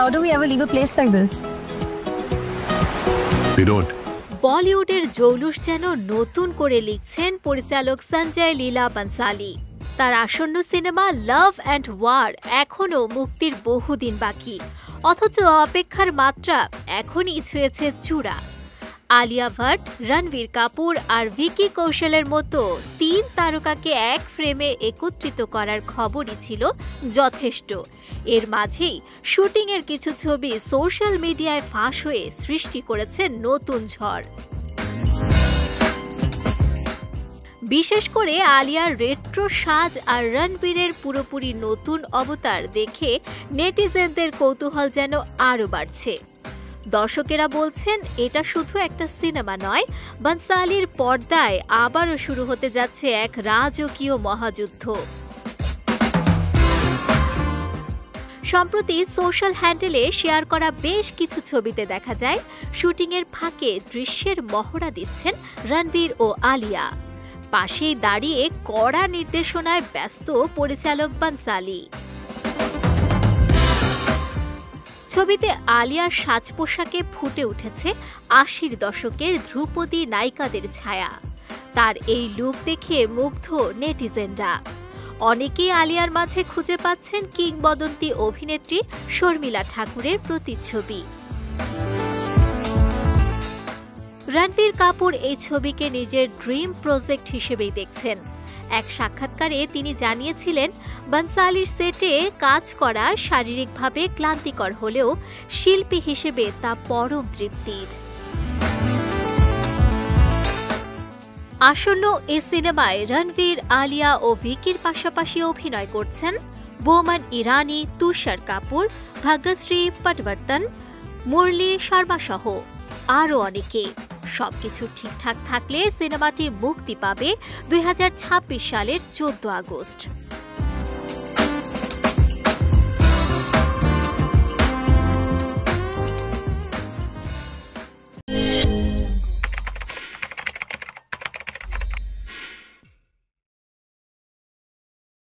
How do we ever leave a place like this? We don't. বলিউডের জৌলুস যেন নতুন করে লিখছেন পরিচালক সঞ্জয় লীলা বনসালী। তার আসন্ন সিনেমা লাভ অ্যান্ড ওয়ার এখনও মুক্তির বহুদিন বাকি, অথচ অপেক্ষার মাত্রা এখনই ছুঁয়েছে চূড়া। আলিয়া ভাট, রণবীর কাপুর আর ভিকি কৌশলের মতো 3 তারকাকে এক ফ্রেমে একত্রিত করার খবরই ছিল যথেষ্ট। এর মাঝেই শুটিংয়ের কিছু ছবি সোশ্যাল মিডিয়ায় ফাঁস হয়ে সৃষ্টি করেছে নতুন ঝড়। বিশেষ করে আলিয়ার রেট্রো সাজ আর রণবীরের পুরোপুরি নতুন অবতার দেখে নেটিজেনদের কৌতূহল যেন আরও বাড়ছে। দর্শকেরা বলছেন এটা শুধু একটা সিনেমা নয়, বনসালীর পর্দায় আবারও শুরু হতে যাচ্ছে এক রাজকীয় মহাযুদ্ধ। সম্প্রতি সোশ্যাল হ্যান্ডেলে শেয়ার করা বেশ কিছু ছবিতে দেখা যায় শুটিংয়ের ফাঁকে দৃশ্যের মহড়া দিচ্ছেন রণবীর ও আলিয়া। পাশেই দাঁড়িয়ে কড়া নির্দেশনায় ব্যস্ত পরিচালক বনসালী। ছবিতে আলিয়ার সাজ পোশাকে ফুটে উঠেছে 80-র দশকের ধ্রুপদী নায়িকাদের ছায়া। তার এই লুক দেখে মুগ্ধ নেটিজেনরা। অনেকেই আলিয়ার মাঝে খুঁজে পাচ্ছেন কিংবদন্তি অভিনেত্রী শর্মিলা ঠাকুরের প্রতিচ্ছবি। রণবীর কাপুর এই ছবিকে নিজের ড্রিম প্রজেক্ট হিসেবেই দেখছেন। এক সাক্ষাৎকারে তিনি জানিয়েছিলেন, বনসালীর সেটে কাজ করা শারীরিকভাবে ক্লান্তিকর হলেও শিল্পী হিসেবে তা পরম তৃপ্তির। আসন্ন এই সিনেমায় রণবীর, আলিয়া ও ভিকির পাশাপাশি অভিনয় করছেন বোমান ইরানি, তুষার কাপুর, ভাগ্যশ্রী পটবর্তন, মুরলী শর্মা সহ আরও অনেকে। সবকিছু ঠিকঠাক থাকলে সিনেমাটি মুক্তি পাবে 2026 সালের 14 আগস্ট।